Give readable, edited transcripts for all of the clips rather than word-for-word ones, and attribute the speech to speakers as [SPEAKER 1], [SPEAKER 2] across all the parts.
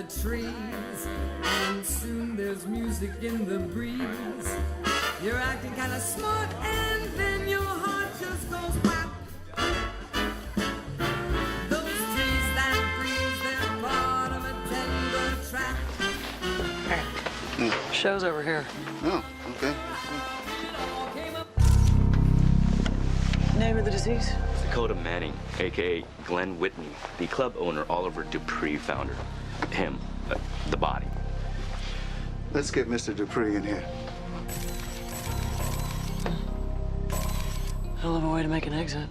[SPEAKER 1] the trees, and soon there's music in the breeze. You're acting kind of smart, and then your heart just goes whap. Those trees that breeze, they're part of a tender track.
[SPEAKER 2] Hey, show's over here.
[SPEAKER 3] Oh, okay.
[SPEAKER 2] Name of the deceased?
[SPEAKER 4] Dakota Manning, a.k.a. Glenn Whitney, the club owner Oliver Dupree founder. Him, the body.
[SPEAKER 3] Let's get Mr. Dupree in here.
[SPEAKER 2] Hell of a way to make an exit.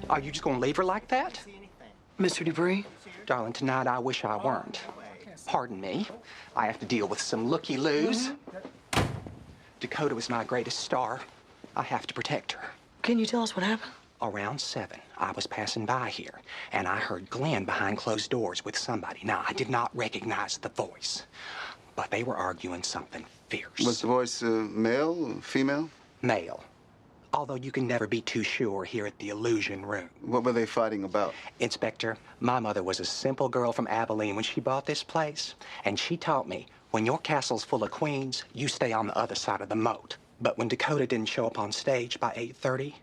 [SPEAKER 5] Are you just gonna leave her like that?
[SPEAKER 2] Mr. Dupree?
[SPEAKER 5] Darling, tonight I wish I weren't. Pardon me. I have to deal with some looky-loos. Dakota was my greatest star. I have to protect her.
[SPEAKER 2] Can you tell us what happened?
[SPEAKER 5] Around 7, I was passing by here, and I heard Glenn behind closed doors with somebody. Now, I did not recognize the voice, but they were arguing something fierce.
[SPEAKER 3] Was the voice male, female?
[SPEAKER 5] Male. Although you can never be too sure here at the Illusion Room.
[SPEAKER 3] What were they fighting about?
[SPEAKER 5] Inspector, my mother was a simple girl from Abilene when she bought this place, and she taught me, when your castle's full of queens, you stay on the other side of the moat. But when Dakota didn't show up on stage by 8:30,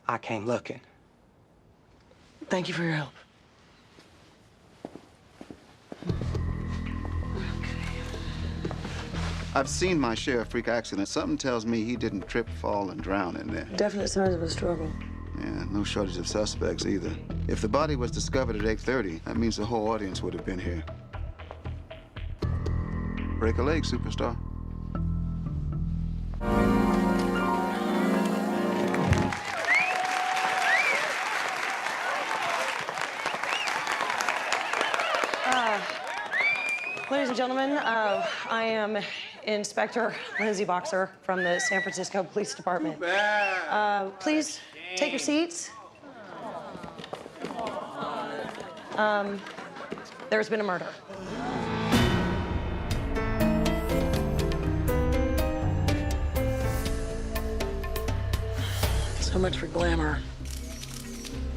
[SPEAKER 5] I came looking.
[SPEAKER 2] Thank you for your help.
[SPEAKER 3] I've seen my share of freak accidents. Something tells me he didn't trip, fall, and drown in there.
[SPEAKER 2] Definite signs of a struggle.
[SPEAKER 3] Yeah, no shortage of suspects either. If the body was discovered at 8:30, that means the whole audience would have been here. Break a leg, superstar.
[SPEAKER 6] Ladies and gentlemen, I am Inspector Lindsay Boxer from the San Francisco Police Department. Please take your seats. There's been a murder.
[SPEAKER 2] So much for glamour.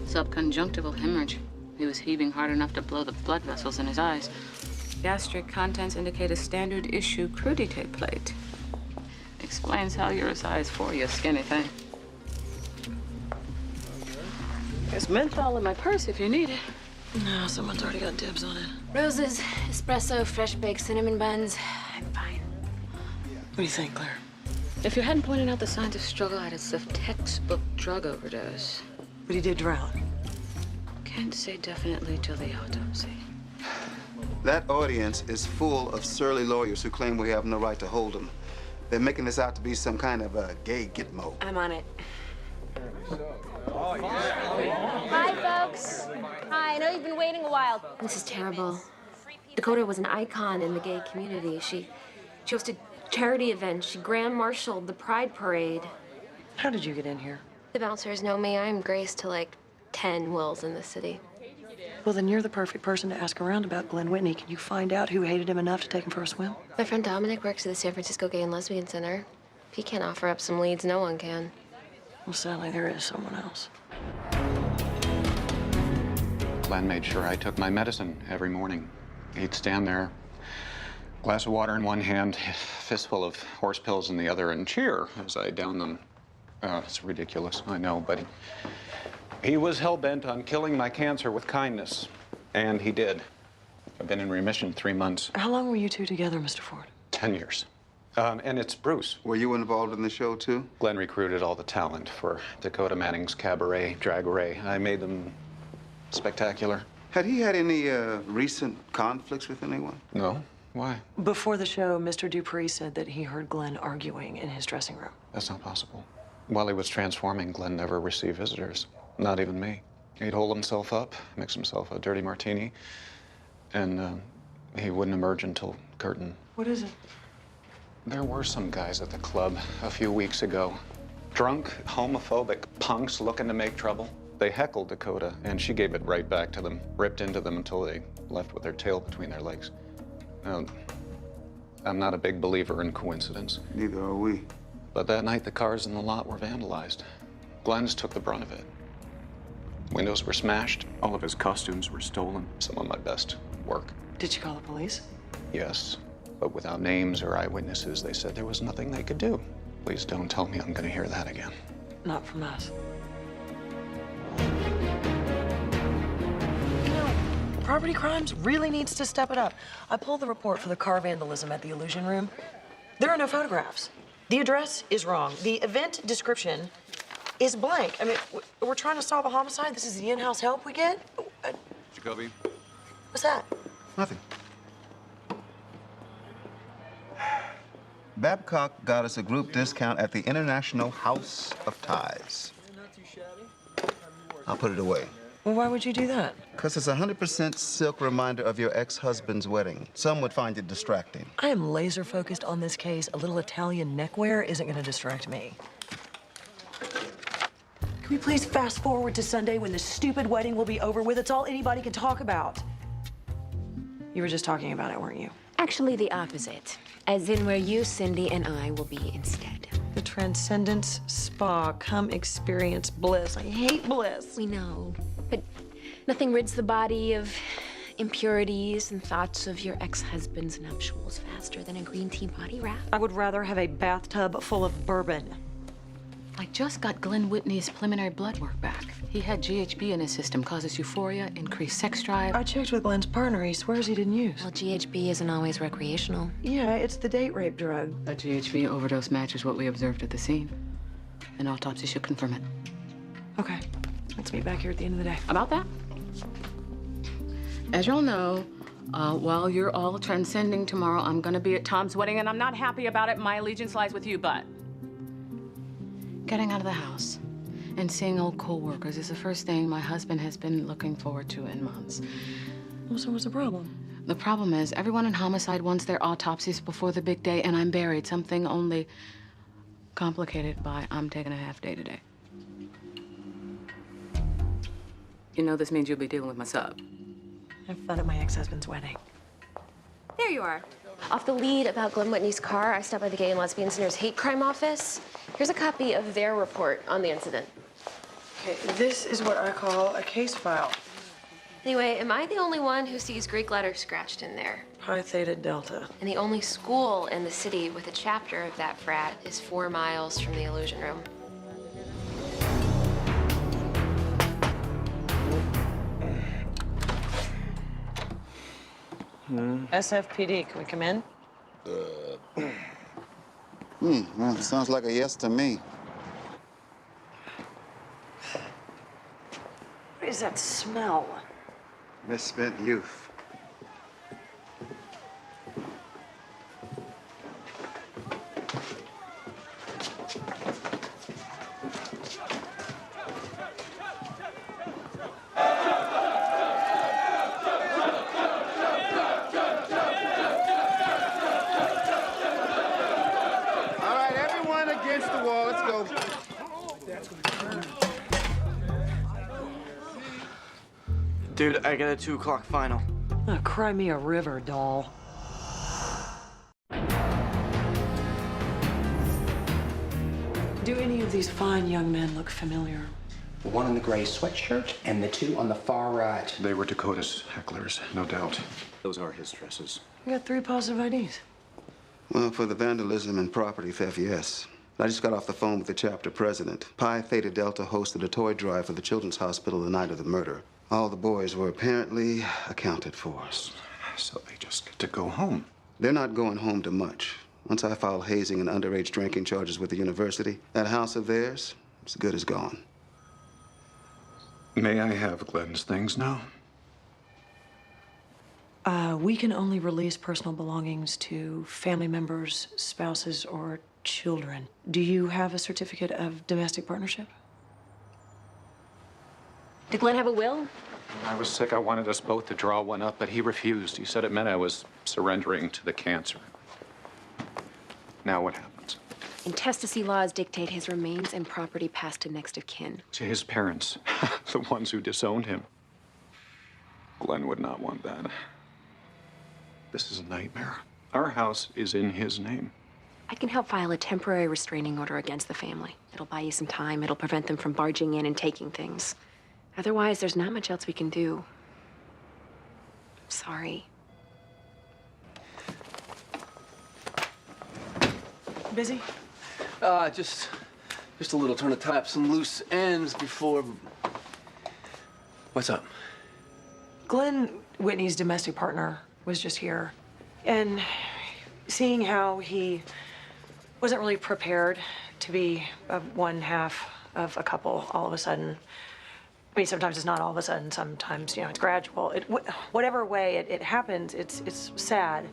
[SPEAKER 7] Subconjunctival hemorrhage. He was heaving hard enough to blow the blood vessels in his eyes. Gastric contents indicate a standard issue crudité plate. Explains how you're a size 4, you skinny thing. There's menthol in my purse if you need it.
[SPEAKER 2] No, someone's already got dibs on it.
[SPEAKER 8] Roses, espresso, fresh baked cinnamon buns. I'm fine.
[SPEAKER 2] What do you think, Claire?
[SPEAKER 7] If you hadn't pointed out the signs of struggle, I'd have said textbook drug overdose.
[SPEAKER 2] But he did drown.
[SPEAKER 7] Can't say definitely till the autopsy.
[SPEAKER 3] That audience is full of surly lawyers who claim we have no right to hold them. They're making this out to be some kind of a gay gitmo.
[SPEAKER 8] I'm on it. Hi, folks. Hi, I know you've been waiting a while. This is terrible. Dakota was an icon in the gay community. She hosted charity events. She grand marshaled the Pride Parade.
[SPEAKER 2] How did you get in here?
[SPEAKER 8] The bouncers know me. I'm Grace to like 10 Wills in the city.
[SPEAKER 2] Well, then you're the perfect person to ask around about Glenn Whitney. Can you find out who hated him enough to take him for a swim?
[SPEAKER 8] My friend Dominic works at the San Francisco Gay and Lesbian Center. If he can't offer up some leads, no one can.
[SPEAKER 2] Well, sadly, there is someone else.
[SPEAKER 9] Glenn made sure I took my medicine every morning. He'd stand there, glass of water in one hand, fistful of horse pills in the other, and cheer as I downed them. It's ridiculous, I know, but he was hell-bent on killing my cancer with kindness, and he did. I've been in remission 3 months.
[SPEAKER 2] How long were you two together, Mr. Ford?
[SPEAKER 9] 10 years. And it's Bruce.
[SPEAKER 3] Were you involved in the show, too?
[SPEAKER 9] Glenn recruited all the talent for Dakota Manning's cabaret, Drag-Ray. I made them spectacular.
[SPEAKER 3] Had he had any recent conflicts with anyone?
[SPEAKER 9] No. Why?
[SPEAKER 2] Before the show, Mr. Dupree said that he heard Glenn arguing in his dressing room.
[SPEAKER 9] That's not possible. While he was transforming, Glenn never received visitors. Not even me. He'd hold himself up, mix himself a dirty martini, and he wouldn't emerge until curtain.
[SPEAKER 2] What is it?
[SPEAKER 9] There were some guys at the club a few weeks ago. Drunk, homophobic punks looking to make trouble. They heckled Dakota, and she gave it right back to them, ripped into them until they left with their tail between their legs. Now, I'm not a big believer in coincidence.
[SPEAKER 3] Neither are we.
[SPEAKER 9] But that night, the cars in the lot were vandalized. Glenn's took the brunt of it. Windows were smashed. All of his costumes were stolen. Some of my best work.
[SPEAKER 2] Did you call the police?
[SPEAKER 9] Yes, but without names or eyewitnesses, they said there was nothing they could do. Please don't tell me I'm going to hear that again.
[SPEAKER 2] Not from us. Property crimes really needs to step it up. I pulled the report for the car vandalism at the Illusion Room. There are no photographs. The address is wrong. The event description is blank. I mean, we're trying to solve a homicide. This is the in-house help we get?
[SPEAKER 9] Jacoby?
[SPEAKER 2] What's that?
[SPEAKER 3] Nothing. Babcock got us a group discount at the International House of Ties. I'll put it away.
[SPEAKER 2] Well, why would you do that?
[SPEAKER 3] Because it's a 100% silk reminder of your ex-husband's wedding. Some would find it distracting.
[SPEAKER 2] I am laser focused on this case. A little Italian neckwear isn't going to distract me. Can we please fast forward to Sunday when this stupid wedding will be over with? It's all anybody can talk about. You were just talking about it, weren't you?
[SPEAKER 8] Actually, the opposite. As in where you, Cindy, and I will be instead.
[SPEAKER 2] The Transcendence Spa. Come experience bliss. I hate bliss.
[SPEAKER 8] We know, but nothing rids the body of impurities and thoughts of your ex-husband's nuptials faster than a green tea body wrap.
[SPEAKER 2] I would rather have a bathtub full of bourbon.
[SPEAKER 7] I just got Glenn Whitney's preliminary blood work back. He had GHB in his system, causes euphoria, increased sex drive.
[SPEAKER 2] I checked with Glenn's partner. He swears he didn't use.
[SPEAKER 8] Well, GHB isn't always recreational.
[SPEAKER 2] Yeah, it's the date rape drug.
[SPEAKER 7] A GHB overdose matches what we observed at the scene. An autopsy should confirm it.
[SPEAKER 2] Okay, let's meet back here at the end of the day.
[SPEAKER 7] About that? As y'all know, while you're all transcending tomorrow, I'm gonna be at Tom's wedding, and I'm not happy about it. My allegiance lies with you, but getting out of the house and seeing old co-workers is the first thing my husband has been looking forward to in months.
[SPEAKER 2] Well, so what's the problem?
[SPEAKER 7] The problem is everyone in homicide wants their autopsies before the big day, and I'm buried. Something only complicated by I'm taking a half day today. You know this means you'll be dealing with my sub.
[SPEAKER 2] Have fun at my ex-husband's wedding.
[SPEAKER 8] There you are. Off the lead about Glenn Whitney's car, I stopped by the Gay and Lesbian Center's hate crime office. Here's a copy of their report on the incident.
[SPEAKER 2] Okay, this is what I call a case file.
[SPEAKER 8] Anyway, am I the only one who sees Greek letters scratched in there?
[SPEAKER 2] Pi Theta Delta.
[SPEAKER 8] And the only school in the city with a chapter of that frat is 4 miles from the Illusion Room.
[SPEAKER 6] SFPD, can we come in?
[SPEAKER 3] Well, sounds like a yes to me.
[SPEAKER 2] What is that smell?
[SPEAKER 3] Misspent youth. Against the wall, let's go.
[SPEAKER 10] Dude, I got a 2 o'clock final.
[SPEAKER 2] Oh, cry me a river, doll. Do any of these fine young men look familiar?
[SPEAKER 5] The one in the gray sweatshirt and the two on the far right.
[SPEAKER 9] They were Dakota's hecklers, no doubt. Those are his dresses.
[SPEAKER 2] We got 3 positive IDs.
[SPEAKER 3] Well, for the vandalism and property theft, yes. I just got off the phone with the chapter president. Pi Theta Delta hosted a toy drive for the Children's Hospital the night of the murder. All the boys were apparently accounted for.
[SPEAKER 9] So they just get to go home.
[SPEAKER 3] They're not going home to much. Once I file hazing and underage drinking charges with the university, that house of theirs, it's as good as gone.
[SPEAKER 9] May I have Glenn's things now?
[SPEAKER 2] We can only release personal belongings to family members, spouses, or children. Do you have a certificate of domestic partnership?
[SPEAKER 8] Did Glenn have a will?
[SPEAKER 9] When I was sick, I wanted us both to draw one up, but he refused. He said it meant I was surrendering to the cancer. Now what happens?
[SPEAKER 8] Intestacy laws dictate his remains and property passed to next of kin.
[SPEAKER 9] To his parents, the ones who disowned him. Glenn would not want that. This is a nightmare. Our house is in his name.
[SPEAKER 8] I can help file a temporary restraining order against the family. It'll buy you some time. It'll prevent them from barging in and taking things. Otherwise, there's not much else we can do. I'm sorry.
[SPEAKER 2] Busy?
[SPEAKER 11] Just a little trying to tie up some loose ends before... What's up?
[SPEAKER 2] Glenn Whitney's domestic partner was just here. And seeing how he wasn't really prepared to be one half of a couple all of a sudden. I mean, sometimes it's not all of a sudden, sometimes, you know, it's gradual. Whatever way it happens, it's sad.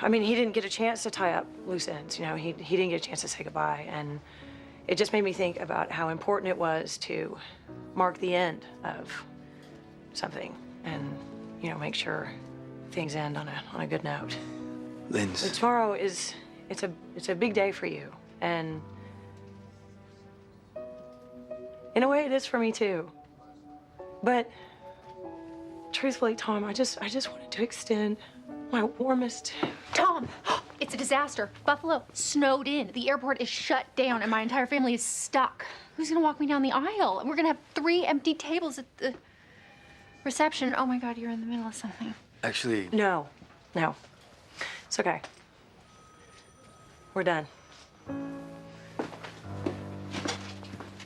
[SPEAKER 2] I mean, he didn't get a chance to tie up loose ends, you know, he didn't get a chance to say goodbye. And it just made me think about how important it was to mark the end of something and, you know, make sure things end on a good note.
[SPEAKER 11] Linz.
[SPEAKER 2] Tomorrow it's a big day for you, and in a way it is for me too. But truthfully, Tom, I just wanted to extend my warmest...
[SPEAKER 12] Tom, it's a disaster. Buffalo snowed in. The airport is shut down, and my entire family is stuck. Who's gonna walk me down the aisle? And we're gonna have 3 empty tables at the reception. Oh my God, you're in the middle of something.
[SPEAKER 11] Actually...
[SPEAKER 2] No. It's okay. We're done.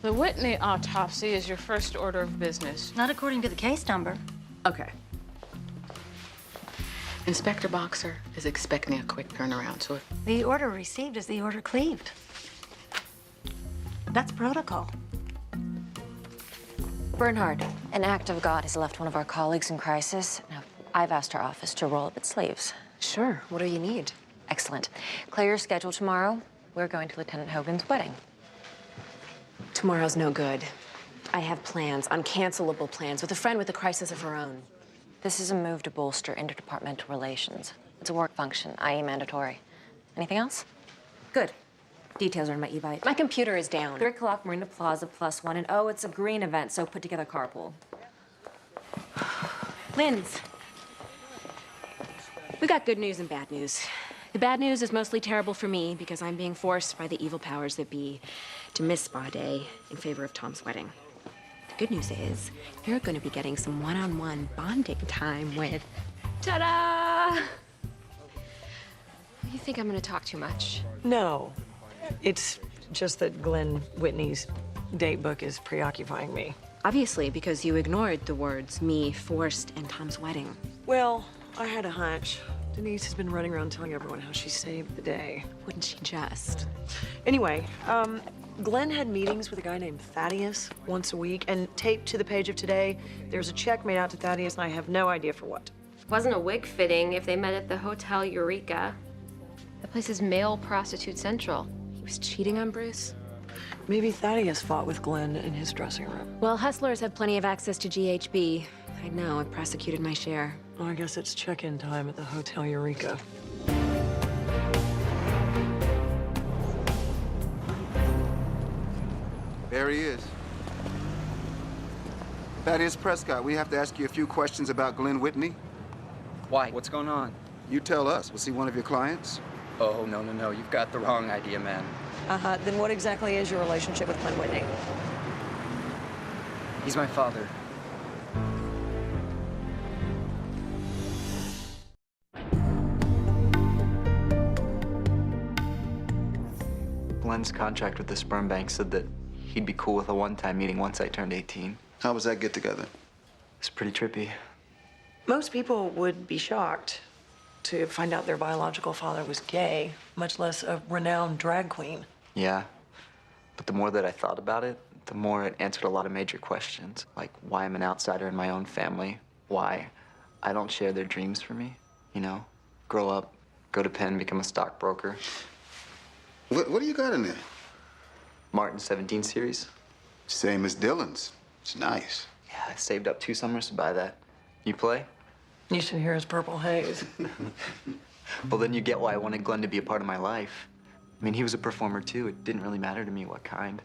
[SPEAKER 7] The Whitney autopsy is your first order of business.
[SPEAKER 13] Not according to the case number.
[SPEAKER 7] Okay. Inspector Boxer is expecting a quick turnaround, so if...
[SPEAKER 13] The order received is the order cleaved. That's protocol.
[SPEAKER 14] Bernhard, an act of God has left one of our colleagues in crisis. Now, I've asked our office to roll up its sleeves.
[SPEAKER 8] Sure. What do you need?
[SPEAKER 14] Excellent. Clear your schedule tomorrow. We're going to Lieutenant Hogan's wedding.
[SPEAKER 8] Tomorrow's no good. I have plans, uncancelable plans, with a friend with a crisis of her own.
[SPEAKER 14] This is a move to bolster interdepartmental relations. It's a work function, i.e. mandatory. Anything else?
[SPEAKER 8] Good. Details are in my e-bite. My computer is down. 3 o'clock, Marina Plaza, +1, and oh, it's a green event, so put together carpool. Linz, we got good news and bad news. The bad news is mostly terrible for me because I'm being forced by the evil powers that be to miss Spa Day in favor of Tom's wedding. The good news is you're going to be getting some one-on-one bonding time with... Ta-da! You think I'm going to talk too much?
[SPEAKER 2] No. It's just that Glenn Whitney's date book is preoccupying me.
[SPEAKER 8] Obviously, because you ignored the words me, forced, and Tom's wedding.
[SPEAKER 2] Well, I had a hunch. Denise has been running around telling everyone how she saved the day.
[SPEAKER 8] Wouldn't she just?
[SPEAKER 2] Anyway, Glenn had meetings with a guy named Thaddeus once a week, and taped to the page of today, there's a check made out to Thaddeus, and I have no idea for what.
[SPEAKER 8] Wasn't a wig fitting if they met at the Hotel Eureka. That place is male prostitute central. He was cheating on Bruce.
[SPEAKER 2] Maybe Thaddeus fought with Glenn in his dressing room.
[SPEAKER 8] Well, hustlers have plenty of access to GHB. I know, I've prosecuted my share.
[SPEAKER 2] Well, I guess it's check-in time at the Hotel Eureka.
[SPEAKER 3] There he is. Thaddeus Prescott, we have to ask you a few questions about Glenn Whitney.
[SPEAKER 5] Why? What's going on?
[SPEAKER 3] You tell us. Was he one of your clients?
[SPEAKER 5] Oh, no. You've got the wrong idea, man.
[SPEAKER 2] Then what exactly is your relationship with Glenn Whitney?
[SPEAKER 5] He's my father.
[SPEAKER 10] Glenn's contract with the sperm bank said that he'd be cool with a one-time meeting once I turned 18.
[SPEAKER 3] How was that get-together?
[SPEAKER 10] It's pretty trippy.
[SPEAKER 2] Most people would be shocked to find out their biological father was gay, much less a renowned drag queen.
[SPEAKER 10] Yeah, but the more that I thought about it, the more it answered a lot of major questions, like why I'm an outsider in my own family, why I don't share their dreams for me, you know? Grow up, go to Penn, become a stockbroker.
[SPEAKER 3] What do you got in there?
[SPEAKER 10] Martin's 17 series.
[SPEAKER 3] Same as Dylan's. It's nice.
[SPEAKER 10] Yeah, I saved up 2 summers to buy that. You play?
[SPEAKER 2] You should hear his Purple Haze.
[SPEAKER 10] Well, then you get why I wanted Glenn to be a part of my life. I mean, he was a performer, too. It didn't really matter to me what kind.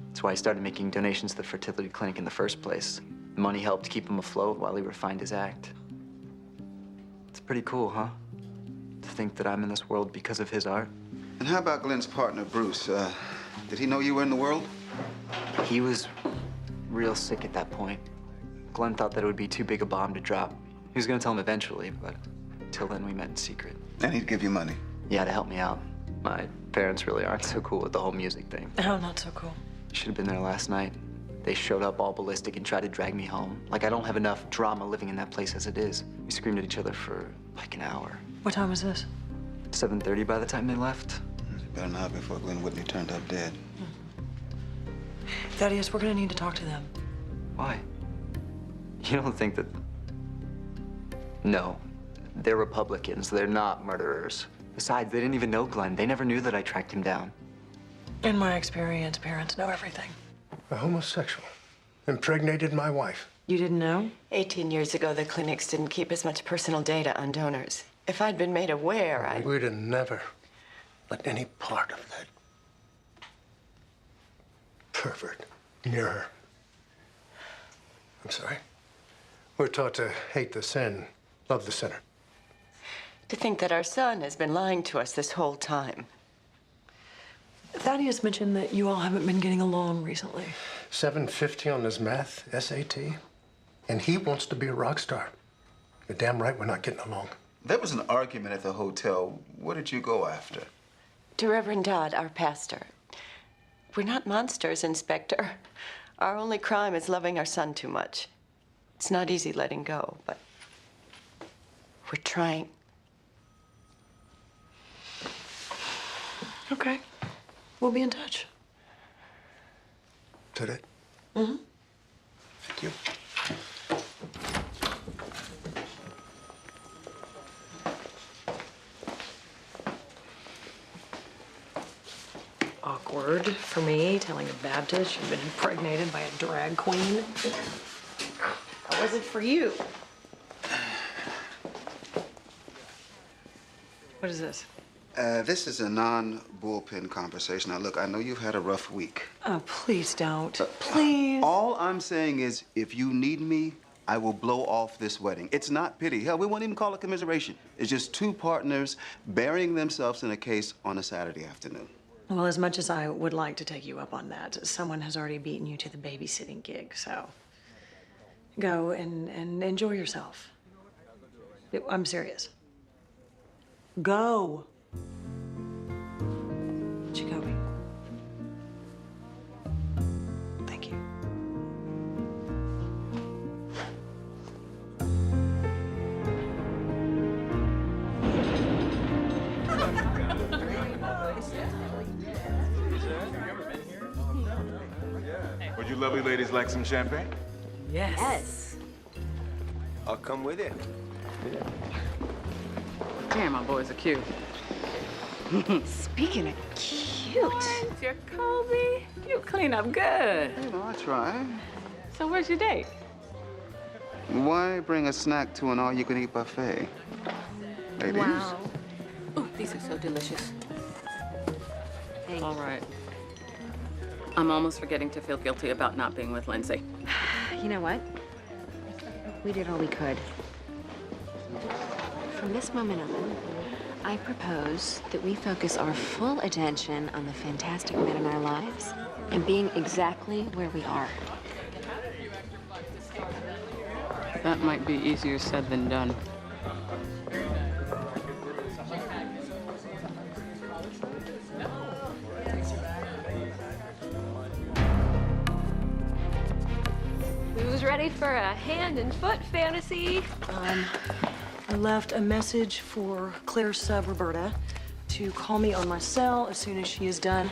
[SPEAKER 10] That's why I started making donations to the fertility clinic in the first place. The money helped keep him afloat while he refined his act. It's pretty cool, huh? To think that I'm in this world because of his art.
[SPEAKER 3] And how about Glenn's partner, Bruce? Did he know you were in the world?
[SPEAKER 10] He was real sick at that point. Glenn thought that it would be too big a bomb to drop. He was gonna tell him eventually, but till then we met in secret.
[SPEAKER 3] And he'd give you money.
[SPEAKER 10] Yeah, to help me out. My parents really aren't so cool with the whole music thing.
[SPEAKER 2] Oh, not so cool.
[SPEAKER 10] Should have been there last night. They showed up all ballistic and tried to drag me home. Like I don't have enough drama living in that place as it is. We screamed at each other for like an hour.
[SPEAKER 2] What time was this?
[SPEAKER 10] 7:30 by the time they left.
[SPEAKER 3] About an hour before Glenn Whitney turned up dead.
[SPEAKER 2] Thaddeus, we're gonna need to talk to them.
[SPEAKER 10] Why? You don't think that... No. They're Republicans. They're not murderers. Besides, they didn't even know Glenn. They never knew that I tracked him down.
[SPEAKER 2] In my experience, parents know everything.
[SPEAKER 15] A homosexual impregnated my wife.
[SPEAKER 2] You didn't know?
[SPEAKER 16] 18 years ago, the clinics didn't keep as much personal data on donors. If I'd been made aware, I...
[SPEAKER 15] We'd have never let any part of that pervert near her. I'm sorry. We're taught to hate the sin, love the sinner.
[SPEAKER 16] To think that our son has been lying to us this whole time.
[SPEAKER 2] Thaddeus mentioned that you all haven't been getting along recently.
[SPEAKER 15] 750 on his math SAT, and he wants to be a rock star. You're damn right we're not getting along.
[SPEAKER 3] There was an argument at the hotel. What did you go after?
[SPEAKER 16] To Reverend Dodd, our pastor. We're not monsters, Inspector. Our only crime is loving our son too much. It's not easy letting go, but we're trying.
[SPEAKER 2] Okay. We'll be in touch.
[SPEAKER 15] Did it?
[SPEAKER 2] Mm-hmm.
[SPEAKER 15] Thank you.
[SPEAKER 2] Awkward for me, telling a Baptist she'd been impregnated by a drag queen. That wasn't for you. What is this?
[SPEAKER 3] This is a non-bullpen conversation. Now, look, I know you've had a rough week.
[SPEAKER 2] Oh, please don't. Please.
[SPEAKER 3] All I'm saying is, if you need me, I will blow off this wedding. It's not pity. Hell, we won't even call it commiseration. It's just two partners burying themselves in a case on a Saturday afternoon.
[SPEAKER 2] Well, as much as I would like to take you up on that, someone has already beaten you to the babysitting gig, so go and enjoy yourself. I'm serious. Go. Jacoby. Thank you.
[SPEAKER 17] Would you lovely ladies like some champagne?
[SPEAKER 2] Yes.
[SPEAKER 11] I'll come with you.
[SPEAKER 7] Damn, my boys are cute.
[SPEAKER 8] Speaking of cute.
[SPEAKER 7] What, Jacoby? You clean up good.
[SPEAKER 3] You know, I try.
[SPEAKER 7] So where's your date?
[SPEAKER 3] Why bring a snack to an all-you-can-eat buffet? Ladies?
[SPEAKER 8] Wow.
[SPEAKER 7] Ooh, these are so delicious.
[SPEAKER 8] Thank
[SPEAKER 7] All right. I'm almost forgetting to feel guilty about not being with Lindsay.
[SPEAKER 14] You know what? We did all we could. From this moment on, I propose that we focus our full attention on the fantastic men in our lives and being exactly where we are.
[SPEAKER 7] That might be easier said than done.
[SPEAKER 8] Who's ready for a hand and foot fantasy?
[SPEAKER 2] I left a message for Claire's sub, Roberta, to call me on my cell as soon as she is done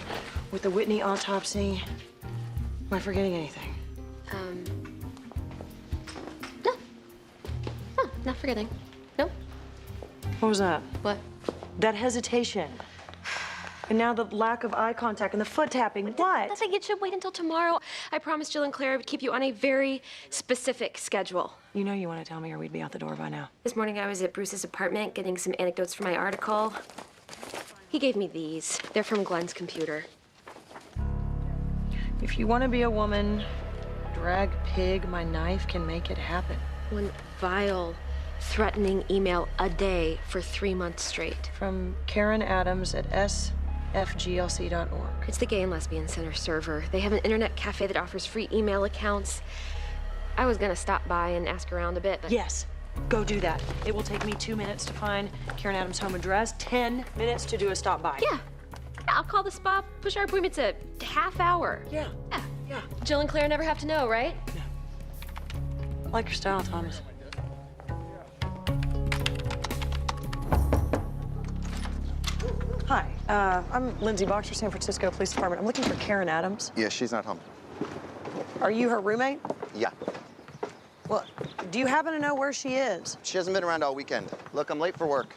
[SPEAKER 2] with the Whitney autopsy. Am I forgetting anything?
[SPEAKER 8] No. Oh, not forgetting. No.
[SPEAKER 2] What was that?
[SPEAKER 8] What?
[SPEAKER 2] That hesitation. And now the lack of eye contact and the foot tapping. What?
[SPEAKER 8] Nothing. It should wait until tomorrow. I promised Jill and Claire I would keep you on a very specific schedule.
[SPEAKER 2] You know you want to tell me or we'd be out the door by now.
[SPEAKER 8] This morning I was at Bruce's apartment getting some anecdotes for my article. He gave me these. They're from Glenn's computer.
[SPEAKER 2] If you want to be a woman, drag pig, my knife can make it happen.
[SPEAKER 8] One vile, threatening email a day for 3 months straight.
[SPEAKER 2] From Karen Adams at fglc.org.
[SPEAKER 8] It's the Gay and Lesbian Center server. They have an internet cafe that offers free email accounts. I was gonna stop by and ask around a bit, but...
[SPEAKER 2] Yes, go do that. It will take me 2 minutes to find Karen Adams' home address, 10 minutes to do a stop by.
[SPEAKER 8] Yeah. I'll call the spa, push our appointment to half hour.
[SPEAKER 2] Yeah.
[SPEAKER 8] Yeah. Jill and Claire never have to know, right?
[SPEAKER 2] Like your style, Thomas. Hi, I'm Lindsay Boxer, San Francisco Police Department. I'm looking for Karen Adams.
[SPEAKER 18] Yeah, she's not home.
[SPEAKER 2] Are you her roommate?
[SPEAKER 18] Yeah.
[SPEAKER 2] Well, do you happen to know where she is?
[SPEAKER 18] She hasn't been around all weekend. Look, I'm late for work.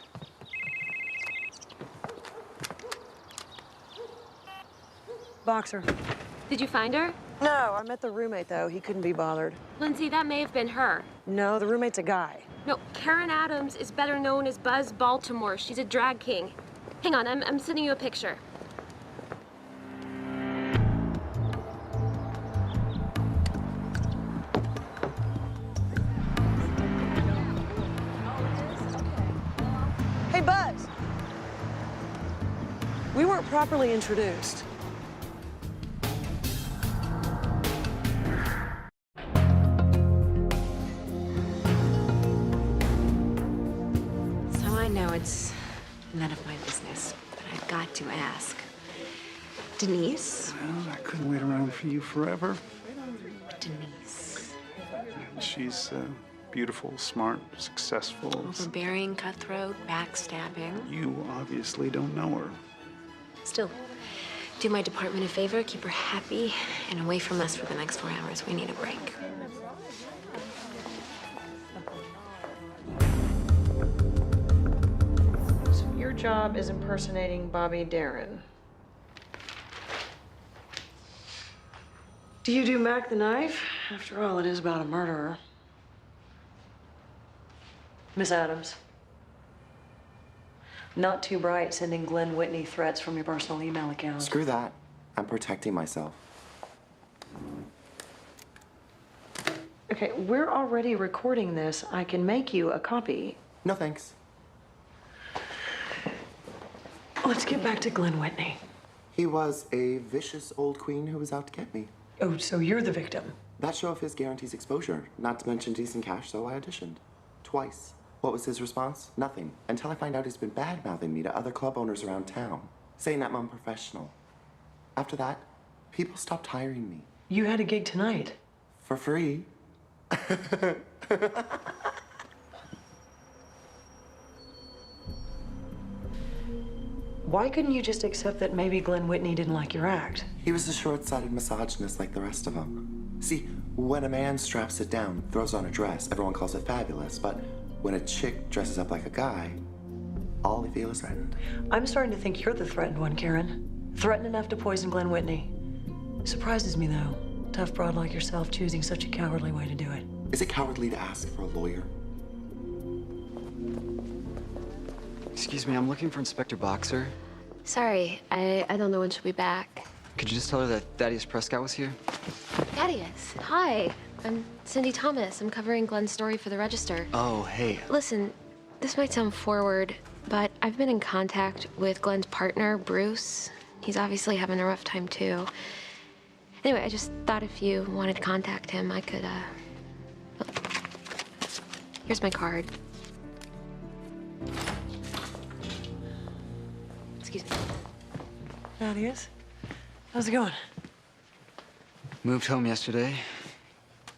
[SPEAKER 2] Boxer.
[SPEAKER 8] Did you find her?
[SPEAKER 2] No, I met the roommate, though. He couldn't be bothered.
[SPEAKER 8] Lindsay, that may have been her.
[SPEAKER 2] No, the roommate's a guy.
[SPEAKER 8] No, Karen Adams is better known as Buzz Baltimore. She's a drag king. Hang on, I'm sending you a picture.
[SPEAKER 2] Hey, Buzz. We weren't properly introduced.
[SPEAKER 14] So I know it's none of my business, but I've got to ask. Denise?
[SPEAKER 19] Well, I couldn't wait around for you forever.
[SPEAKER 14] Denise.
[SPEAKER 19] She's beautiful, smart, successful.
[SPEAKER 14] Overbearing, cutthroat, backstabbing.
[SPEAKER 19] You obviously don't know her.
[SPEAKER 14] Still, do my department a favor, keep her happy and away from us for the next 4 hours. We need a break.
[SPEAKER 2] So your job is impersonating Bobby Darin. Do you do Mac the Knife? After all, it is about a murderer. Miss Adams. Not too bright sending Glenn Whitney threats from your personal email account.
[SPEAKER 18] Screw that. I'm protecting myself.
[SPEAKER 2] Okay, we're already recording this. I can make you a copy.
[SPEAKER 18] No thanks.
[SPEAKER 2] Let's get back to Glenn Whitney.
[SPEAKER 18] He was a vicious old queen who was out to get me.
[SPEAKER 2] Oh, so you're the victim?
[SPEAKER 18] That show of his guarantees exposure, not to mention decent cash, so I auditioned. Twice. What was his response? Nothing. Until I find out he's been bad-mouthing me to other club owners around town, saying that I'm unprofessional. After that, people stopped hiring me.
[SPEAKER 2] You had a gig tonight.
[SPEAKER 18] For free.
[SPEAKER 2] Why couldn't you just accept that maybe Glenn Whitney didn't like your act?
[SPEAKER 18] He was a short-sighted misogynist like the rest of them. See, when a man straps it down, throws on a dress, everyone calls it fabulous, but when a chick dresses up like a guy, all they feel is threatened.
[SPEAKER 2] I'm starting to think you're the threatened one, Karen. Threatened enough to poison Glenn Whitney. Surprises me, though. Tough broad like yourself choosing such a cowardly way to do it.
[SPEAKER 18] Is it cowardly to ask for a lawyer?
[SPEAKER 10] Excuse me, I'm looking for Inspector Boxer.
[SPEAKER 8] Sorry, I don't know when she'll be back.
[SPEAKER 10] Could you just tell her that Thaddeus Prescott was here?
[SPEAKER 8] Thaddeus, hi. I'm Cindy Thomas. I'm covering Glenn's story for the Register.
[SPEAKER 10] Oh, hey.
[SPEAKER 8] Listen, this might sound forward, but I've been in contact with Glenn's partner, Bruce. He's obviously having a rough time, too. Anyway, I just thought if you wanted to contact him, I could, well, here's my card. Excuse me.
[SPEAKER 2] Thaddeus, how's it going?
[SPEAKER 10] Moved home yesterday.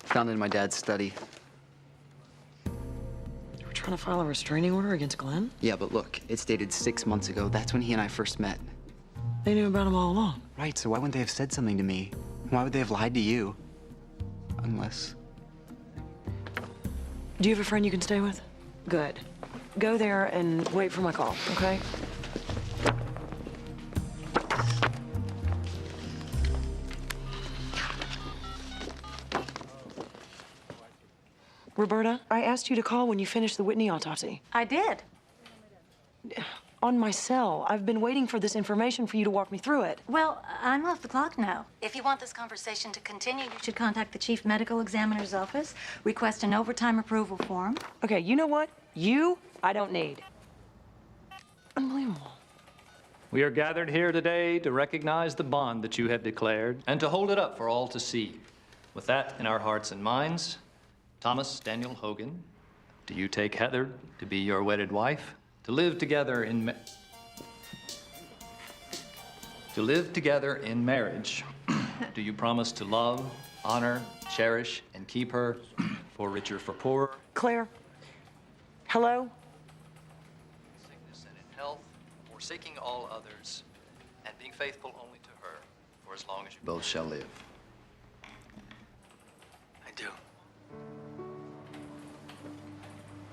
[SPEAKER 10] Found it in my dad's study.
[SPEAKER 2] We're trying to file a restraining order against Glenn?
[SPEAKER 10] Yeah, but look, it's dated 6 months ago. That's when he and I first met.
[SPEAKER 2] They knew about him all along.
[SPEAKER 10] Right, so why wouldn't they have said something to me? Why would they have lied to you? Unless...
[SPEAKER 2] Do you have a friend you can stay with? Good. Go there and wait for my call, okay? Roberta, I asked you to call when you finished the Whitney autopsy.
[SPEAKER 13] I did.
[SPEAKER 2] On my cell. I've been waiting for this information for you to walk me through it.
[SPEAKER 13] Well, I'm off the clock now. If you want this conversation to continue, you should contact the Chief Medical Examiner's office, request an overtime approval form.
[SPEAKER 2] Okay, you know what? I don't need. Unbelievable.
[SPEAKER 20] We are gathered here today to recognize the bond that you have declared and to hold it up for all to see. With that in our hearts and minds, Thomas Daniel Hogan, do you take Heather to be your wedded wife, to live together in marriage? Do you promise to love, honor, cherish, and keep her for richer, for poorer?
[SPEAKER 2] Claire, hello?
[SPEAKER 20] Sickness and in health, forsaking all others, and being faithful only to her for as long as you both shall live.
[SPEAKER 10] I do.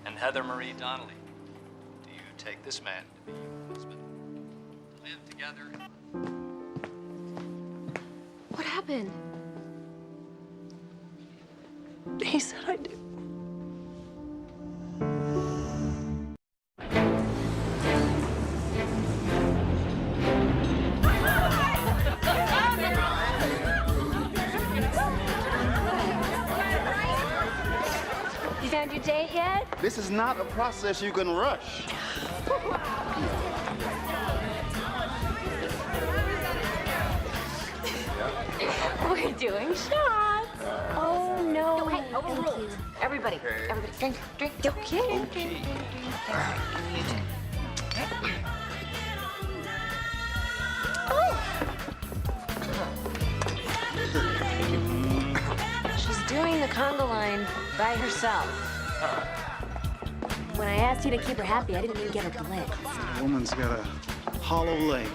[SPEAKER 20] And Heather Marie Donnelly, do you take this man to be your husband, to live together?
[SPEAKER 8] What happened?
[SPEAKER 2] He said I do.
[SPEAKER 8] You found your date yet?
[SPEAKER 3] This is not a process you can rush.
[SPEAKER 8] We're doing shots. Oh, no. No, hey, overruled. Everybody, drink. Okay. Drink. She's doing the conga line by herself. When I asked you to keep her happy, I didn't mean get her blitzed.
[SPEAKER 19] The woman's got a hollow leg.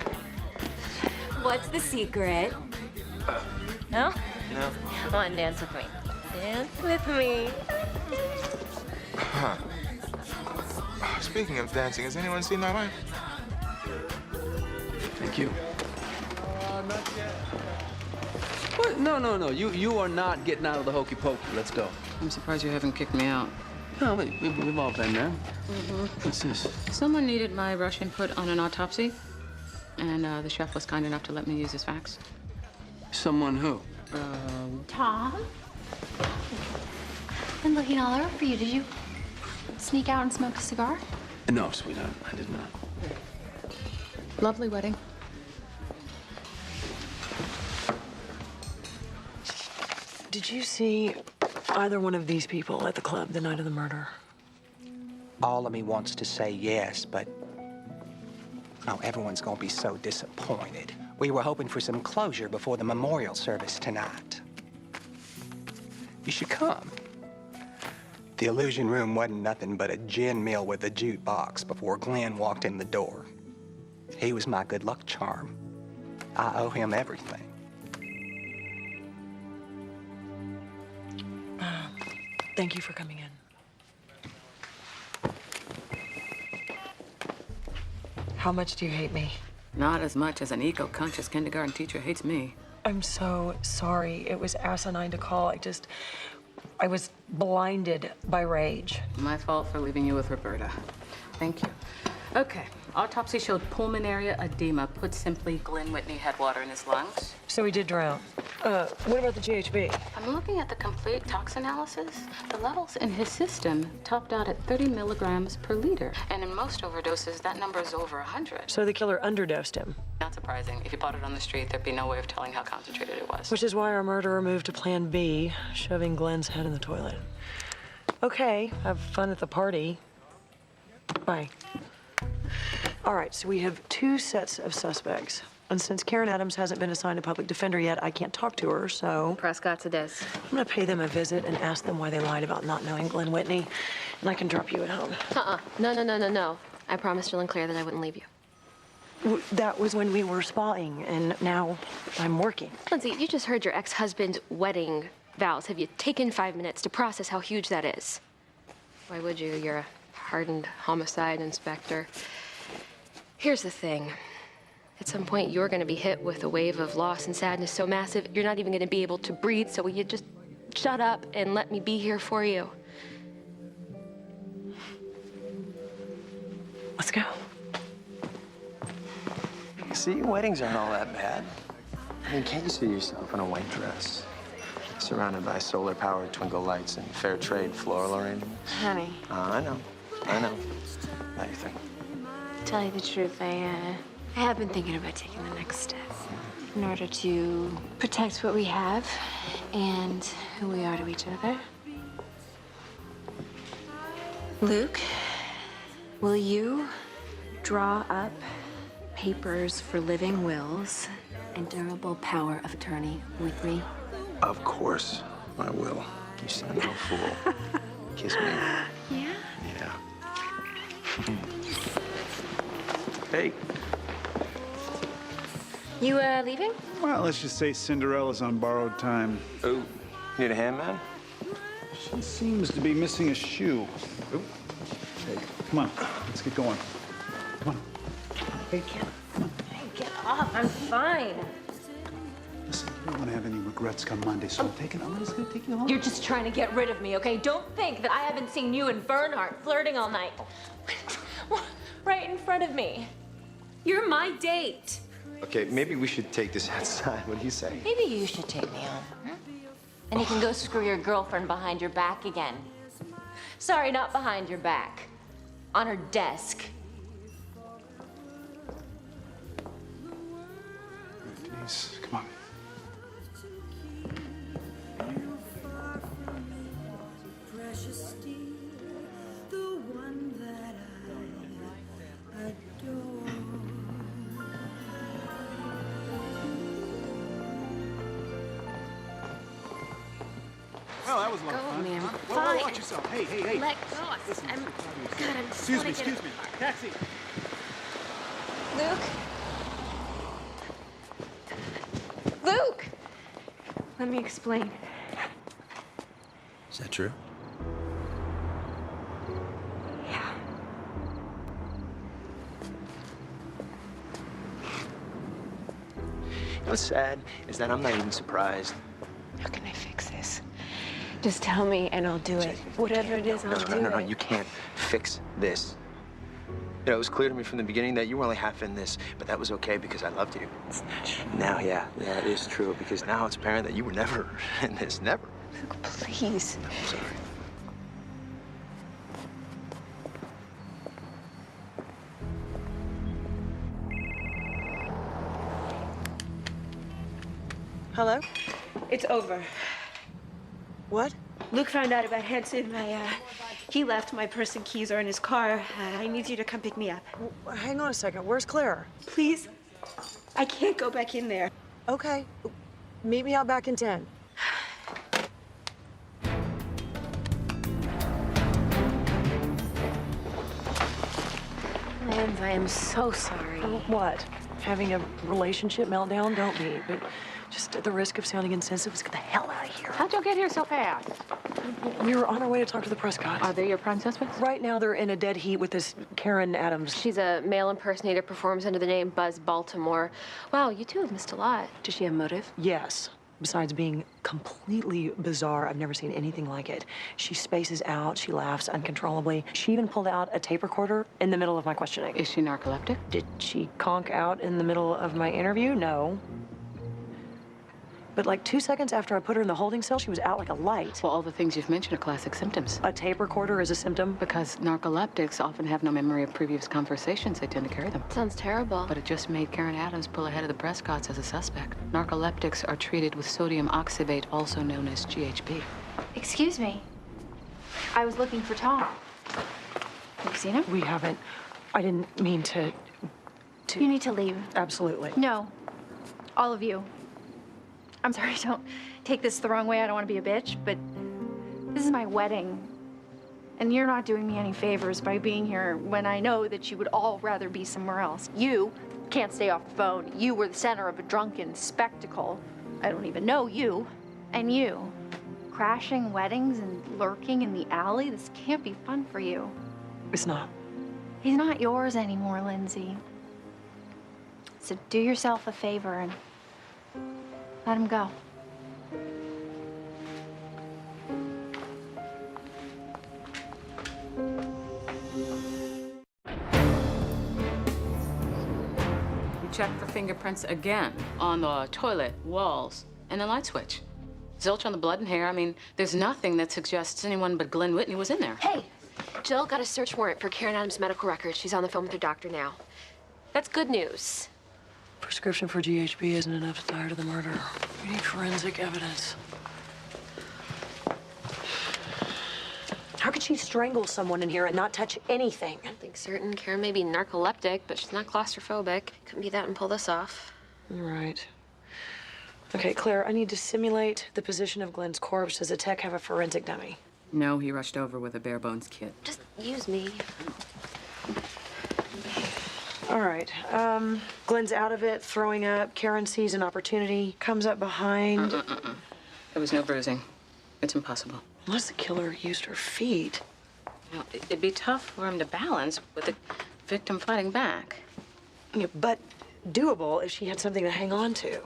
[SPEAKER 8] What's the secret? No?
[SPEAKER 10] No.
[SPEAKER 8] Come on, dance with me. Dance with me.
[SPEAKER 11] Huh. Speaking of dancing, has anyone seen my wife?
[SPEAKER 10] Thank you.
[SPEAKER 21] What? No. You are not getting out of the hokey pokey. Let's go.
[SPEAKER 7] I'm surprised you haven't kicked me out.
[SPEAKER 21] No, we've all been there.
[SPEAKER 7] Mm-hmm.
[SPEAKER 21] What's this?
[SPEAKER 7] Someone needed my rush input on an autopsy, and the chef was kind enough to let me use his fax.
[SPEAKER 21] Someone who?
[SPEAKER 12] Tom? Been looking all over for you. Did you sneak out and smoke a cigar?
[SPEAKER 21] No, sweetheart, I did not.
[SPEAKER 7] Lovely wedding.
[SPEAKER 2] Did you see either one of these people at the club the night of the murder?
[SPEAKER 5] All of me wants to say yes, but oh, everyone's gonna be so disappointed. We were hoping for some closure before the memorial service tonight. You should come. The illusion room wasn't nothing but a gin mill with a jukebox before Glenn walked in the door. He was my good luck charm. I owe him everything.
[SPEAKER 2] Thank you for coming in. How much do you hate me?
[SPEAKER 7] Not as much as an eco-conscious kindergarten teacher hates me.
[SPEAKER 2] I'm so sorry. It was asinine to call. I was blinded by rage.
[SPEAKER 7] My fault for leaving you with Roberta. Thank you. Okay, autopsy showed pulmonary edema. Put simply, Glenn Whitney had water in his lungs.
[SPEAKER 2] So he did drown. What about the GHB?
[SPEAKER 7] I'm looking at the complete tox analysis. The levels in his system topped out at 30 milligrams per liter. And in most overdoses, that number is over 100.
[SPEAKER 2] So the killer underdosed him.
[SPEAKER 7] Not surprising. If you bought it on the street, there'd be no way of telling how concentrated it was.
[SPEAKER 2] Which is why our murderer moved to Plan B, shoving Glenn's head in the toilet. Okay, have fun at the party. Bye. All right, so we have 2 sets of suspects. And since Karen Adams hasn't been assigned a public defender yet, I can't talk to her, so...
[SPEAKER 8] Prescott's it is.
[SPEAKER 2] I'm gonna pay them a visit and ask them why they lied about not knowing Glenn Whitney. And I can drop you at home.
[SPEAKER 8] No. I promised Jill and Claire that I wouldn't leave you.
[SPEAKER 2] That was when we were spying, and now I'm working.
[SPEAKER 8] Lindsay, you just heard your ex-husband's wedding vows. Have you taken 5 minutes to process how huge that is? Why would you? You're a hardened homicide inspector. Here's the thing. At some point, you're going to be hit with a wave of loss and sadness so massive, you're not even going to be able to breathe, so will you just shut up and let me be here for you?
[SPEAKER 2] Let's go.
[SPEAKER 10] See, weddings aren't all that bad. I mean, can't you see yourself in a white dress? Surrounded by solar-powered twinkle lights and fair trade floral arrangements?
[SPEAKER 16] Honey.
[SPEAKER 10] I know. Now you think.
[SPEAKER 16] Tell you the truth, I
[SPEAKER 8] I have been thinking about taking the next step in order to protect what we have and who we are to each other. Luke, will you draw up papers for living wills and durable power of attorney with me?
[SPEAKER 1] Of course I will. You sound like a fool. Kiss me.
[SPEAKER 8] Yeah?
[SPEAKER 1] Yeah. Hey.
[SPEAKER 8] You, leaving?
[SPEAKER 19] Well, let's just say Cinderella's on borrowed time.
[SPEAKER 1] Oh, need a hand, man?
[SPEAKER 19] She seems to be missing a shoe. Ooh. Hey, come on, let's get going. Come on. Hey, come on.
[SPEAKER 8] Hey, get off. I'm fine.
[SPEAKER 19] Listen, you don't want to have any regrets come Monday, so I'm just gonna take you home.
[SPEAKER 8] You're just trying to get rid of me, okay? Don't think that I haven't seen you and Bernhardt flirting all night. Right in front of me. You're my date.
[SPEAKER 1] Okay, maybe we should take this outside. What do you say?
[SPEAKER 8] Maybe you should take me home. Huh? And you can go screw your girlfriend behind your back again. Sorry, not behind your back. On her desk.
[SPEAKER 19] Denise, come on.
[SPEAKER 22] Well, that was a lot of
[SPEAKER 8] Go,
[SPEAKER 22] fun.
[SPEAKER 8] man.
[SPEAKER 22] Whoa,
[SPEAKER 8] Fine.
[SPEAKER 22] watch yourself. Hey, hey, hey.
[SPEAKER 8] Let go.
[SPEAKER 22] Listen,
[SPEAKER 8] I'm
[SPEAKER 22] listen.
[SPEAKER 8] good. I'm just
[SPEAKER 22] Excuse
[SPEAKER 8] wanna
[SPEAKER 22] me,
[SPEAKER 8] get
[SPEAKER 22] excuse me. Taxi.
[SPEAKER 8] Luke? Luke! Let me explain.
[SPEAKER 1] Is that true?
[SPEAKER 8] Yeah.
[SPEAKER 1] You know what's sad is that I'm not even surprised.
[SPEAKER 8] How can I fix this? Just tell me and I'll do it. Whatever it is, I'll do
[SPEAKER 1] No,
[SPEAKER 8] it.
[SPEAKER 1] you can't fix this. You know, it was clear to me from the beginning that you were only half in this, but that was okay because I loved you.
[SPEAKER 8] It's not true.
[SPEAKER 1] Now, yeah, it is true because now it's apparent that you were never in this, never.
[SPEAKER 8] Luke, please.
[SPEAKER 1] I'm sorry.
[SPEAKER 6] Hello?
[SPEAKER 23] It's over.
[SPEAKER 6] What?
[SPEAKER 23] Luke found out about Henson. He left. My purse and keys are in his car. I need you to come pick me up.
[SPEAKER 6] Hang on a second. Where's Claire?
[SPEAKER 23] Please. I can't go back in there.
[SPEAKER 6] Okay. Meet me out back in 10.
[SPEAKER 8] Lance, I am so sorry.
[SPEAKER 2] What? Having a relationship meltdown? Don't be. But just at the risk of sounding insensitive, let's get the hell out of here.
[SPEAKER 7] How'd y'all get here so fast?
[SPEAKER 2] We were on our way to talk to the Prescotts.
[SPEAKER 7] Are they your prime suspects?
[SPEAKER 2] Right now, they're in a dead heat with this Karen Adams.
[SPEAKER 8] She's a male impersonator, performs under the name Buzz Baltimore. Wow, you two have missed a lot. Does she have motive?
[SPEAKER 2] Yes. Besides being completely bizarre, I've never seen anything like it. She spaces out, she laughs uncontrollably. She even pulled out a tape recorder in the middle of my questioning.
[SPEAKER 7] Is she narcoleptic?
[SPEAKER 2] Did she conk out in the middle of my interview? No. But like 2 seconds after I put her in the holding cell, she was out like a light.
[SPEAKER 7] Well, all the things you've mentioned are classic symptoms.
[SPEAKER 2] A tape recorder is a symptom?
[SPEAKER 7] Because narcoleptics often have no memory of previous conversations. They tend to carry them.
[SPEAKER 8] Sounds terrible.
[SPEAKER 7] But it just made Karen Adams pull ahead of the Prescotts as a suspect. Narcoleptics are treated with sodium oxybate, also known as GHB.
[SPEAKER 12] Excuse me. I was looking for Tom. Have you seen him?
[SPEAKER 2] We haven't. I didn't mean to...
[SPEAKER 12] You need to leave.
[SPEAKER 2] Absolutely.
[SPEAKER 12] No. All of you. I'm sorry, don't take this the wrong way. I don't want to be a bitch, but this is my wedding. And you're not doing me any favors by being here when I know that you would all rather be somewhere else. You can't stay off the phone. You were the center of a drunken spectacle. I don't even know you. And you, crashing weddings and lurking in the alley, this can't be fun for you.
[SPEAKER 2] It's not.
[SPEAKER 12] He's not yours anymore, Lindsay. So do yourself a favor and let him go.
[SPEAKER 7] We checked for fingerprints again on the toilet, walls, and the light switch. Zilch on the blood and hair. I mean, there's nothing that suggests anyone but Glenn Whitney was in there.
[SPEAKER 8] Hey, Jill got a search warrant for Karen Adams' medical records. She's on the phone with her doctor now. That's good news.
[SPEAKER 2] Prescription for GHB isn't enough to tie her to the murder. We need forensic evidence. How could she strangle someone in here and not touch anything?
[SPEAKER 8] I don't think certain. Karen may be narcoleptic, but she's not claustrophobic. Couldn't be that and pull this off.
[SPEAKER 2] Right. Okay, Claire, I need to simulate the position of Glenn's corpse. Does the tech have a forensic dummy?
[SPEAKER 7] No, he rushed over with a bare bones kit.
[SPEAKER 8] Just use me.
[SPEAKER 2] All right. Glenn's out of it, throwing up. Karen sees an opportunity, comes up behind.
[SPEAKER 7] There was no bruising. It's impossible.
[SPEAKER 2] Unless the killer used her feet.
[SPEAKER 7] Well, it'd be tough for him to balance with the victim fighting back.
[SPEAKER 2] Yeah, but doable if she had something to hang on to.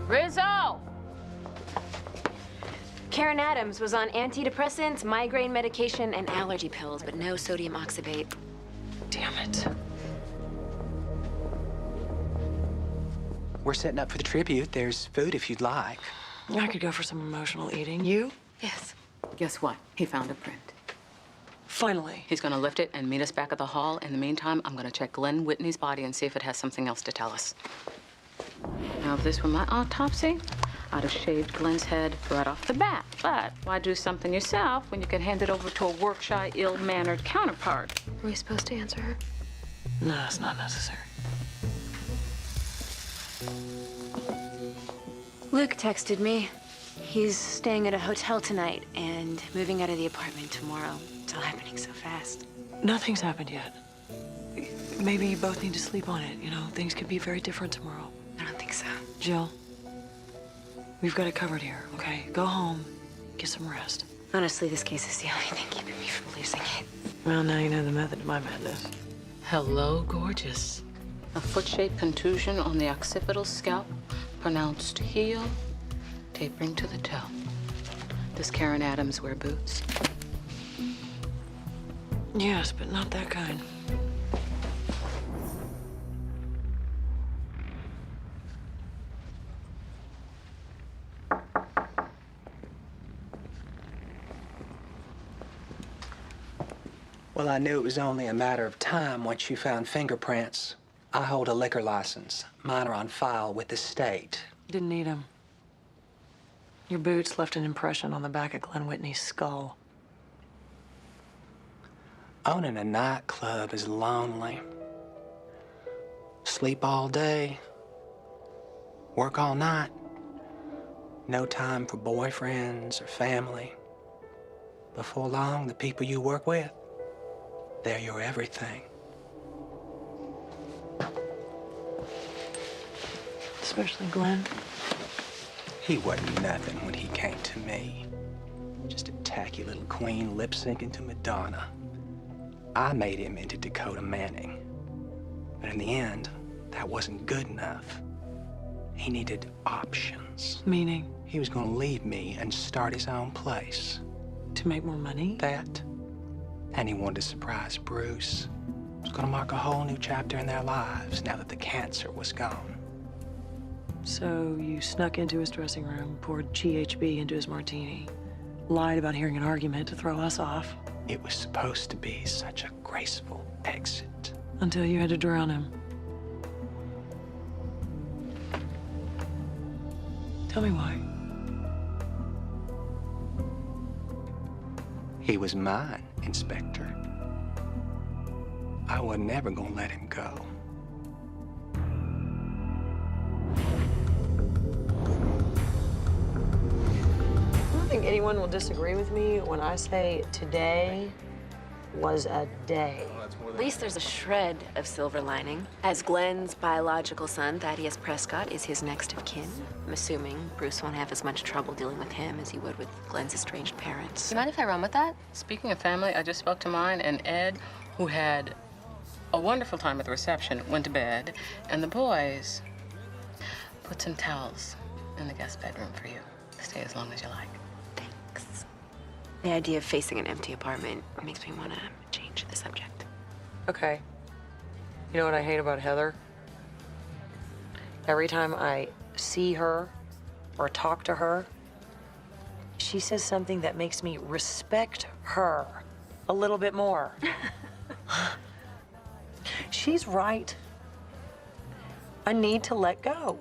[SPEAKER 8] Rizzo! Karen Adams was on antidepressants, migraine medication, and allergy pills, but no sodium oxybate.
[SPEAKER 2] Damn it.
[SPEAKER 5] We're setting up for the tribute. There's food if you'd like.
[SPEAKER 2] I could go for some emotional eating. You?
[SPEAKER 8] Yes.
[SPEAKER 7] Guess what? He found a print.
[SPEAKER 2] Finally.
[SPEAKER 7] He's gonna lift it and meet us back at the hall. In the meantime, I'm gonna check Glenn Whitney's body and see if it has something else to tell us. Now, if this were my autopsy, I'd have shaved Glenn's head right off the bat. But why do something yourself when you can hand it over to a work-shy, ill-mannered counterpart?
[SPEAKER 8] Are we supposed to answer her?
[SPEAKER 2] No, it's not necessary.
[SPEAKER 8] Luke texted me. He's staying at a hotel tonight and moving out of the apartment tomorrow. It's all happening so fast.
[SPEAKER 2] Nothing's happened yet. Maybe you both need to sleep on it. You know, things could be very different tomorrow.
[SPEAKER 8] I don't think so.
[SPEAKER 2] Jill, we've got it covered here, okay? Go home, get some rest.
[SPEAKER 8] Honestly, this case is the only thing keeping me from losing it.
[SPEAKER 2] Well, now you know the method to my madness.
[SPEAKER 7] Hello, gorgeous. A foot-shaped contusion on the occipital scalp, pronounced heel, tapering to the toe. Does Karen Adams wear boots?
[SPEAKER 2] Yes, but not that kind.
[SPEAKER 5] Well, I knew it was only a matter of time once you found fingerprints. I hold a liquor license. Mine are on file with the state.
[SPEAKER 2] Didn't need them. Your boots left an impression on the back of Glenn Whitney's skull.
[SPEAKER 5] Owning a nightclub is lonely. Sleep all day, work all night. No time for boyfriends or family. Before long, the people you work with, they're your everything.
[SPEAKER 2] Especially Glenn.
[SPEAKER 5] He wasn't nothing when he came to me. Just a tacky little queen lip-syncing to Madonna. I made him into Dakota Manning. But in the end, that wasn't good enough. He needed options.
[SPEAKER 2] Meaning?
[SPEAKER 5] He was gonna leave me and start his own place.
[SPEAKER 2] To make more money?
[SPEAKER 5] That. And he wanted to surprise Bruce. It was gonna mark a whole new chapter in their lives now that the cancer was gone.
[SPEAKER 2] So you snuck into his dressing room, poured GHB into his martini, lied about hearing an argument to throw us off.
[SPEAKER 5] It was supposed to be such a graceful exit.
[SPEAKER 2] Until you had to drown him. Tell me why.
[SPEAKER 5] He was mine, Inspector. I was never gonna let him go.
[SPEAKER 2] I don't think anyone will disagree with me when I say today was a day.
[SPEAKER 8] At least there's a shred of silver lining. As Glenn's biological son, Thaddeus Prescott, is his next of kin, I'm assuming Bruce won't have as much trouble dealing with him as he would with Glenn's estranged parents.
[SPEAKER 7] Do you mind if I run with that? Speaking of family, I just spoke to mine, and Ed, who had a wonderful time at the reception, went to bed, and the boys put some towels in the guest bedroom for you. Stay as long as you like.
[SPEAKER 8] Thanks. The idea of facing an empty apartment makes me want to change the subject.
[SPEAKER 2] Okay. You know what I hate about Heather? Every time I see her or talk to her, she says something that makes me respect her a little bit more. She's right. I need to let go.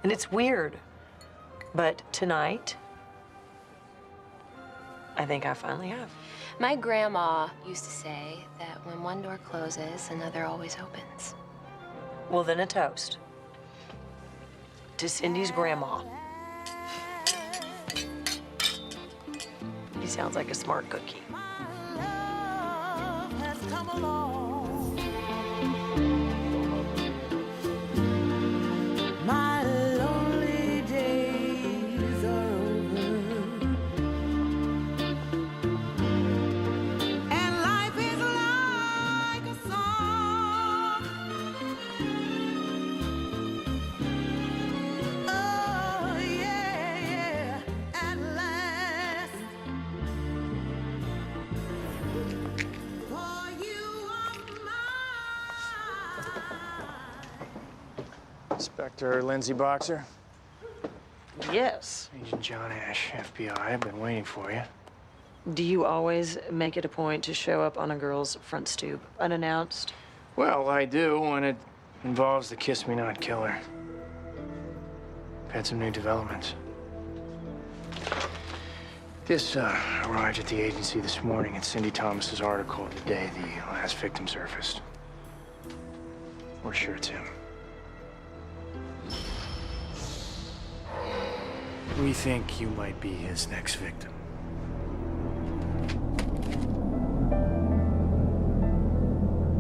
[SPEAKER 2] And it's weird, but tonight, I think I finally have.
[SPEAKER 8] My grandma used to say that when one door closes, another always opens.
[SPEAKER 2] Well, then a toast to Cindy's grandma. He sounds like a smart cookie.
[SPEAKER 4] My lonely days are over, and life is like a song. Oh yeah, yeah, at last. For you are
[SPEAKER 9] Inspector Lindsay Boxer.
[SPEAKER 2] Yes.
[SPEAKER 9] Agent John Ash, FBI. I've been waiting for you.
[SPEAKER 2] Do you always make it a point to show up on a girl's front stoop unannounced?
[SPEAKER 9] Well, I do when it involves the Kiss Me Not killer. I've had some new developments. This arrived at the agency this morning in Cindy Thomas's article of the day the last victim surfaced. We're sure it's him. We think you might be his next victim.